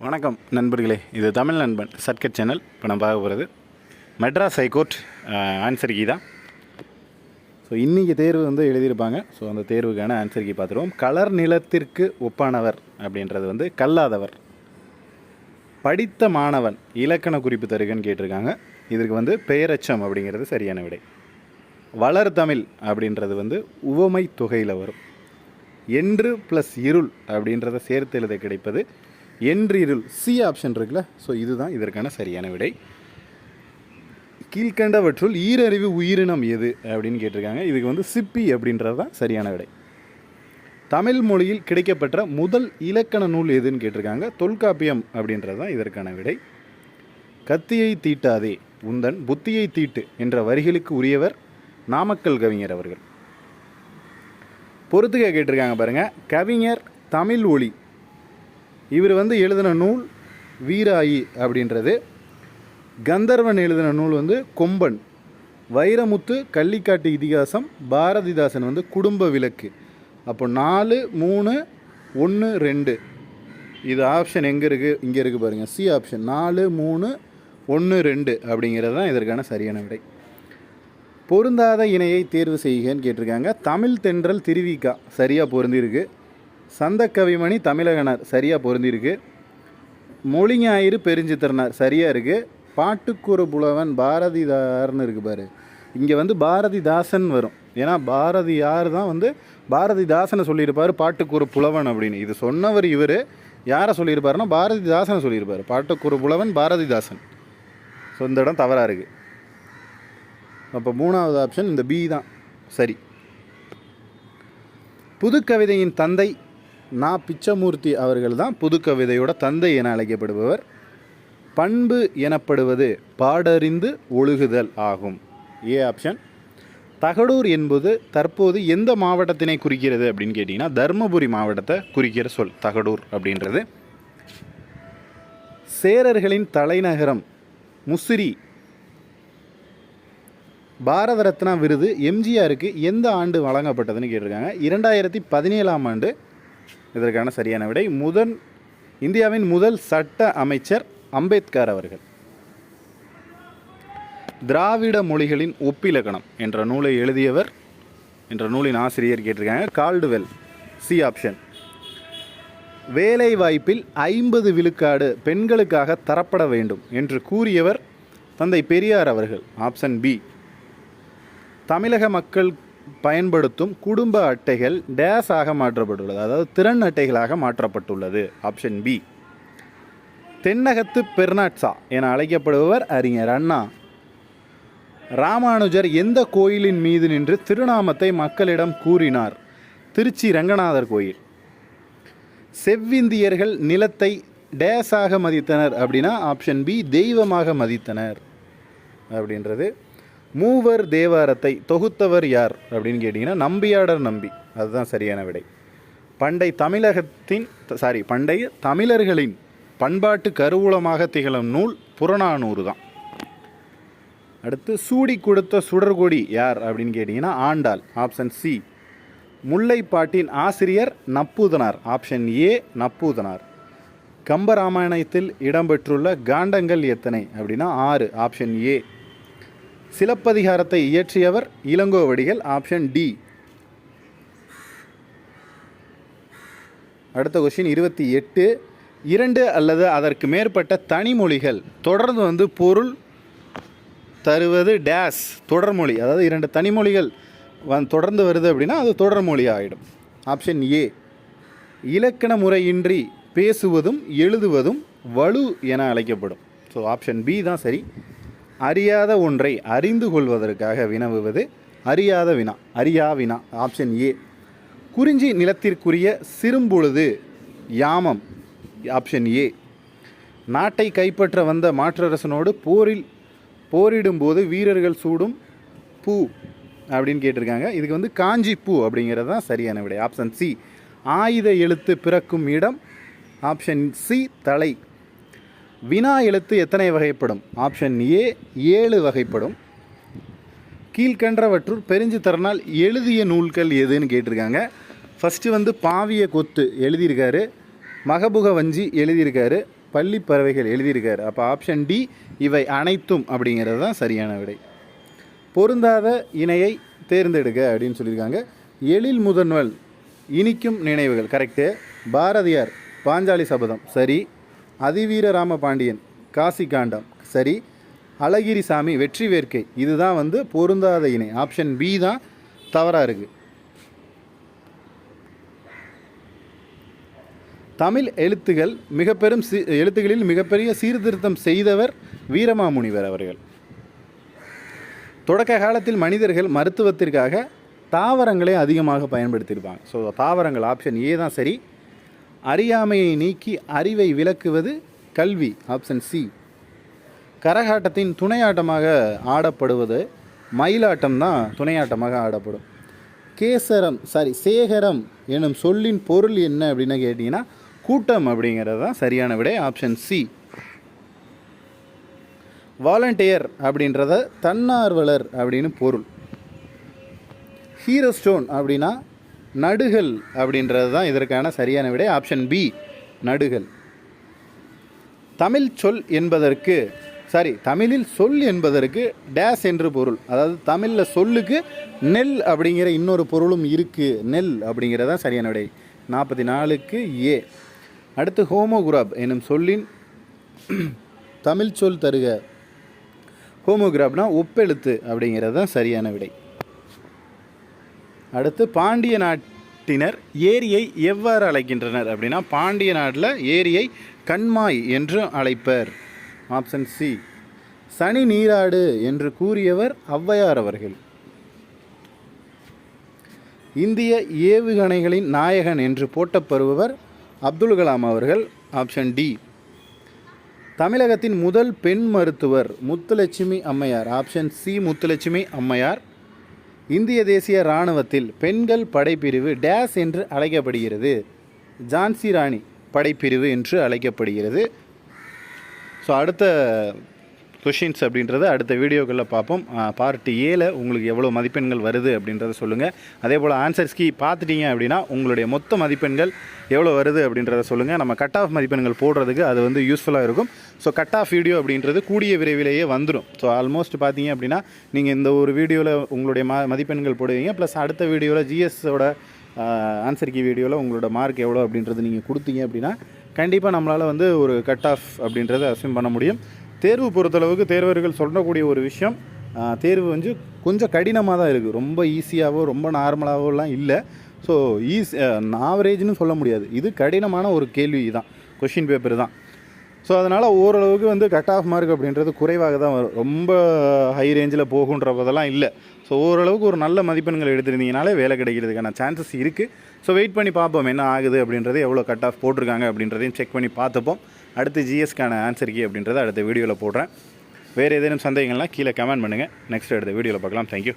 வணக்கம் நண்பர்களே, இது தமிழ் நண்பன் சர்க்கட் சேனல். இப்போ நம்ம பார்க்க போகிறது மெட்ராஸ் ஹைகோர்ட் ஆன்சர் கீ தான். ஸோ இன்றைக்கி தேர்வு எழுதியிருப்பாங்க. ஸோ அந்த தேர்வுக்கான ஆன்சர் கீ பார்த்துருவோம். கலர் நிலத்திற்கு ஒப்பானவர் அப்படின்றது கல்லாதவர். படித்த மாணவன் இலக்கண குறிப்பு தருகன்னு கேட்டிருக்காங்க. இதற்கு பெயரச்சம் அப்படிங்கிறது சரியான விடை. வளர் தமிழ் அப்படின்றது உவமை தொகையில் வரும். என்று ப்ளஸ் இருள் அப்படின்றத சேர்த்து எழுத கிடைப்பது என்றிருள். சி ஆப்ஷன் இருக்குல்ல, ஸோ இதுதான் இதற்கான சரியான விடை. கீழ்கண்டவற்றுள் ஈரறிவு உயிரினம் எது அப்படின்னு கேட்டிருக்காங்க. இதுக்கு சிப்பி அப்படின்றது தான் சரியான விடை. தமிழ் மொழியில் கிடைக்கப்பெற்ற முதல் இலக்கண நூல் எதுன்னு கேட்டிருக்காங்க. தொல்காப்பியம் அப்படின்றது தான் இதற்கான விடை. கத்தியை தீட்டாதே உந்தன் புத்தியை தீட்டு என்ற வரிகளுக்கு உரியவர் நாமக்கல் கவிஞர் அவர்கள். பொறுத்துக்க கேட்டிருக்காங்க பாருங்கள். கவிஞர் தமிழ் ஒளி இவர் எழுதின நூல் வீராயி அப்படின்றது. கந்தர்வன் எழுதின நூல் கொம்பன். வைரமுத்து கள்ளிக்காட்டு இதிகாசம். பாரதிதாசன் குடும்ப விளக்கு. அப்போ 4, 3, 1, 2 இது ஆப்ஷன் எங்கே இருக்குது? இங்கே இருக்குது பாருங்கள். சி ஆப்ஷன் 4, 3, 1, 2 அப்படிங்கிறது தான் இதற்கான சரியான விடை. பொருந்தாத இணையை தேர்வு செய்கன்னு கேட்டிருக்காங்க. தமிழ் தென்றல் திருவிக்கா சரியாக பொருந்திருக்கு. சந்தக்கவிமணி தமிழகனார் சரியாக பொருந்திருக்கு. மொழிஞாயிறு பெருஞ்சித்திரனார் சரியாக இருக்குது. பாட்டுக்கூறு புலவன் பாரதிதார்னு இருக்குது பாரு. இங்கே பாரதிதாசன் வரும். ஏன்னா பாரதியார் தான் பாரதிதாசனை சொல்லியிருப்பார் பாட்டுக்கூறு புலவன் அப்படின்னு. இது சொன்னவர் இவர். யாரை சொல்லியிருப்பாருன்னா பாரதிதாசனை சொல்லியிருப்பார். பாட்டுக்கூறு புலவன் பாரதிதாசன். ஸோ இந்த இடம் தவறாக இருக்குது. அப்போ 3வது ஆப்ஷன் இந்த பி தான் சரி. புதுக்கவிதையின் தந்தை நா. பிச்சமூர்த்தி அவர்கள் தான் புதுக்கவிதையோட தந்தை என அழைக்கப்படுபவர். பண்பு எனப்படுவது பாடறிந்து ஒழுகுதல் ஆகும். A option. தகடூர் என்பது தற்போது எந்த மாவட்டத்தினை குறிக்கிறது அப்படின்னு கேட்டிங்கன்னா தருமபுரி மாவட்டத்தை குறிக்கிற சொல் தகடூர் அப்படின்றது. சேரர்களின் தலைநகரம் முசிறி. பாரத ரத்னா விருது எம்ஜிஆருக்கு எந்த ஆண்டு வழங்கப்பட்டதுன்னு கேட்டிருக்காங்க. 2017ஆம் ஆண்டு இதற்கான சரியான விடை. இந்தியாவின் முதல் சட்ட அமைச்சர் அம்பேத்கர் அவர்கள். திராவிட மொழிகளின் ஒப்பிலக்கணம் என்ற நூலை எழுதியவர், என்ற நூலின் ஆசிரியர் கேட்டிருக்காங்க. கால்டுவெல். C option. வேலை வாய்ப்பில் 50 விழுக்காடு பெண்களுக்காக தரப்பட வேண்டும் என்று கூறியவர் தந்தை பெரியார் அவர்கள். Option B. தமிழக மக்கள் பயன்படுத்தும் குடும்ப அட்டைகள் டேஸ் ஆக மாற்றப்பட்டுள்ளது, அதாவது திறன் அட்டைகளாக மாற்றப்பட்டுள்ளது. Option B. தென்னகத்து பெர்னாட்சா என அழைக்கப்படுபவர் அறிஞர் அண்ணா. ராமானுஜர் எந்த கோயிலின் மீது நின்று திருநாமத்தை மக்களிடம் கூறினார்? திருச்சி ரங்கநாதர் கோயில். செவ்விந்தியர்கள் நிலத்தை டேஸாக மதித்தனர் அப்படின்னா ஆப்ஷன் பி. தெய்வமாக மதித்தனர் அப்படின்றது. மூவர் தேவாரத்தை தொகுத்தவர் யார் அப்படின்னு கேட்டிங்கன்னா நம்பியாடர் நம்பி. அதுதான் சரியான விடை. பண்டைய தமிழர்களின் பண்பாட்டு கருவூலமாக திகழும் நூல் புறநானூறு தான். அடுத்து சூடி கொடுத்த சுடர்கொடி யார் அப்படின்னு கேட்டிங்கன்னா ஆண்டாள். Option C. முல்லைப்பாட்டின் ஆசிரியர் நப்பூதனார். Option A. நப்பூதனார். கம்பராமாயணத்தில் இடம்பெற்றுள்ள காண்டங்கள் எத்தனை அப்படின்னா 6. Option A. சிலப்பதிகாரத்தை இயற்றியவர் இளங்கோவடிகள். Option D. அடுத்த கொஸ்டின் 28. 2 அல்லது அதற்கு மேற்பட்ட தனிமொழிகள் தொடர்ந்து பொருள் தருவது டேஸ் தொடர்மொழி. அதாவது 2 தனிமொழிகள் தொடர்ந்து வருது அப்படின்னா அது தொடர்மொழி ஆகிடும். Option A. இலக்கண முறையின்றி பேசுவதும் எழுதுவதும் வலு என அழைக்கப்படும். ஸோ ஆப்ஷன் பி தான் சரி. அறியாத ஒன்றை அறிந்து கொள்வதற்காக வினவுவது அறியாத வினா, அறியா வினா. Option A. குறிஞ்சி நிலத்திற்குரிய சிறும்பொழுது யாமம். Option A. நாட்டை கைப்பற்ற வந்த மாற்றரசனோடு போரிடும்போது வீரர்கள் சூடும் பூ அப்படின்னு கேட்டிருக்காங்க. இதுக்கு காஞ்சி பூ அப்படிங்கிறது தான் சரியான விடை. Option C. ஆயுத எழுத்து பிறக்கும் இடம். Option C. தலை. வினா எழுத்து எத்தனை வகைப்படும்? Option A. 7 வகைப்படும். கீழ்கண்டவற்றுள் பெருஞ்சித்திரனால் எழுதிய நூல்கள் எதுன்னு கேட்டிருக்காங்க. ஃபஸ்ட்டு பாவிய கொத்து எழுதியிருக்காரு. மகபுக வஞ்சி எழுதியிருக்காரு. பள்ளி பறவைகள் எழுதியிருக்கார். அப்போ ஆப்ஷன் டி இவை அனைத்தும் அப்படிங்கிறது தான் சரியான விடை. பொருந்தாத இணையை தேர்ந்தெடுக்க அப்படின்னு சொல்லியிருக்காங்க. எழில் முதல்வன் இனிக்கும் நினைவுகள் கரெக்டு. பாரதியார் பாஞ்சாலி சபதம் சரி. அதிவீர ராமபாண்டியன் காசி காண்டம் சரி. அழகிரிசாமி வெற்றி வேர்க்கை இதுதான் வந்து பொருந்தாத இணை. ஆப்ஷன் பி தான் தவறாக இருக்குது. தமிழ் எழுத்துகளில் மிகப்பெரிய சீர்திருத்தம் செய்தவர் வீரமாமுனிவர் அவர்கள். தொடக்க காலத்தில் மனிதர்கள் மருத்துவத்திற்காக தாவரங்களை அதிகமாக பயன்படுத்தியிருப்பாங்க. ஸோ தாவரங்கள் ஆப்ஷன் ஏ தான் சரி. அறியாமையை நீக்கி அறிவை விளக்குவது கல்வி ஆப்ஷன் சி. கரகாட்டத்தின் துணையாட்டமாக ஆடப்படுவது மயிலாட்டம் தான் துணையாட்டமாக ஆடப்படும். சேகரம் எனும் சொல்லின் பொருள் என்ன அப்படின்னு கேட்டிங்கன்னா கூட்டம் அப்படிங்கிறது தான் சரியான விடை ஆப்ஷன் சி. வாலண்டியர் அப்படின்றத தன்னார்வலர் அப்படின்னு பொருள். ஹீரோ ஸ்டோன் அப்படின்னா நடுகள் அப்படின்றது தான் இதற்கான சரியான விடை ஆப்ஷன் பி நடுகள். தமிழில் சொல் என்பதற்கு டேஸ் என்று பொருள். அதாவது தமிழில் சொல்லுக்கு நெல் அப்படிங்கிற இன்னொரு பொருளும் இருக்குது. நெல் அப்படிங்கிறது தான் சரியான விடை 44க்கு ஏ. அடுத்து ஹோமோகிராப் என்னும் சொல்லின் தமிழ் சொல் தருக. ஹோமோகிராப்னா ஒப்பெழுத்து அப்படிங்கிறது தான் சரியான விடை. அடுத்து பாண்டிய நாட்டினர் ஏரியை எவ்வாறு அழைக்கின்றனர் அப்படின்னா பாண்டிய நாட்டில் ஏரியை கண்மாய் என்று அழைப்பர் ஆப்ஷன் சி. சனி நீராடு என்று கூறியவர் ஔவையார் அவர்கள். இந்திய ஏவுகணைகளின் நாயகன் என்று போற்றப்படுபவர் அப்துல் கலாம் அவர்கள் ஆப்ஷன் டி. தமிழகத்தின் முதல் பெண் மருத்துவர் முத்துலட்சுமி அம்மையார் ஆப்ஷன் சி முத்துலட்சுமி அம்மையார். இந்திய தேசிய இராணுவத்தில் பெண்கள் படைப்பிரிவு டேஸ் என்று அழைக்கப்படுகிறது. ஜான்சி ராணி படைப்பிரிவு என்று அழைக்கப்படுகிறது. ஸோ அடுத்த கொஷின்ஸ் அப்படின்றத அடுத்த வீடியோக்களில் பார்ப்போம். பார்ட் ஏல உங்களுக்கு எவ்வளோ மதிப்பெண்கள் வருது அப்படின்றத சொல்லுங்கள். அதே போல் ஆன்சர்ஸ் கீ பார்த்துட்டீங்க அப்படின்னா உங்களுடைய மொத்த மதிப்பெண்கள் எவ்வளோ வருது அப்படின்றத சொல்லுங்கள். நம்ம கட் ஆஃப் மதிப்பெண்கள் போடுறதுக்கு அது வந்து யூஸ்ஃபுல்லாக இருக்கும். ஸோ கட் ஆஃப் வீடியோ அப்படின்றது கூடிய விரைவிலேயே வந்துடும். ஸோ ஆல்மோஸ்ட் பார்த்தீங்க அப்படின்னா நீங்கள் இந்த ஒரு வீடியோவில் உங்களுடைய மதிப்பெண்கள் போடுவீங்க. ப்ளஸ் அடுத்த வீடியோவில் ஜிஎஸோட ஆன்சர் கீ வீடியோவில் உங்களோட மார்க் எவ்வளோ அப்படின்றது நீங்கள் கொடுத்தீங்க அப்படின்னா கண்டிப்பாக நம்மளால் வந்து ஒரு கட் ஆஃப் அப்படின்றத அஸ்யூம் பண்ண முடியும். தேர்வு பொறுத்தளவுக்கு தேர்வர்கள் சொல்லக்கூடிய ஒரு விஷயம், தேர்வு வந்து கொஞ்சம் கடினமாக தான் இருக்குது. ரொம்ப ஈஸியாகவோ ரொம்ப நார்மலாகவோலாம் இல்லை. ஸோ ஆவரேஜ்னு சொல்ல முடியாது. இது கடினமான ஒரு கேள்வி தான், கொஷின் பேப்பர் தான். ஸோ அதனால் ஓரளவுக்கு வந்து கட் ஆஃப் மார்க் அப்படின்றது குறைவாக தான் வரும். ரொம்ப ஹை ரேஞ்சில் போகுன்றதெல்லாம் இல்லை. ஸோ ஓரளவுக்கு ஒரு நல்ல மதிப்பெண்கள் எடுத்திருந்தீங்கனாலே வேலை கிடைக்கிறதுக்கான சான்சஸ் இருக்குது. ஸோ வெயிட் பண்ணி பார்ப்போம் என்ன ஆகுது அப்படின்றது, எவ்வளோ கட் ஆஃப் போட்டிருக்காங்க அப்படின்றதையும் செக் பண்ணி பார்த்துப்போம். அடுத்து ஜிஎஸ்க்கான ஆன்சர் கீ அப்படின்றத அடுத்த வீடியோவில் போடுறேன். வேறு ஏதேனும் சந்தேகங்கள்லாம் கீழே கமெண்ட் பண்ணுங்கள். நெக்ஸ்ட் அடுத்த வீடியோவில் பார்க்கலாம். தேங்க்யூ.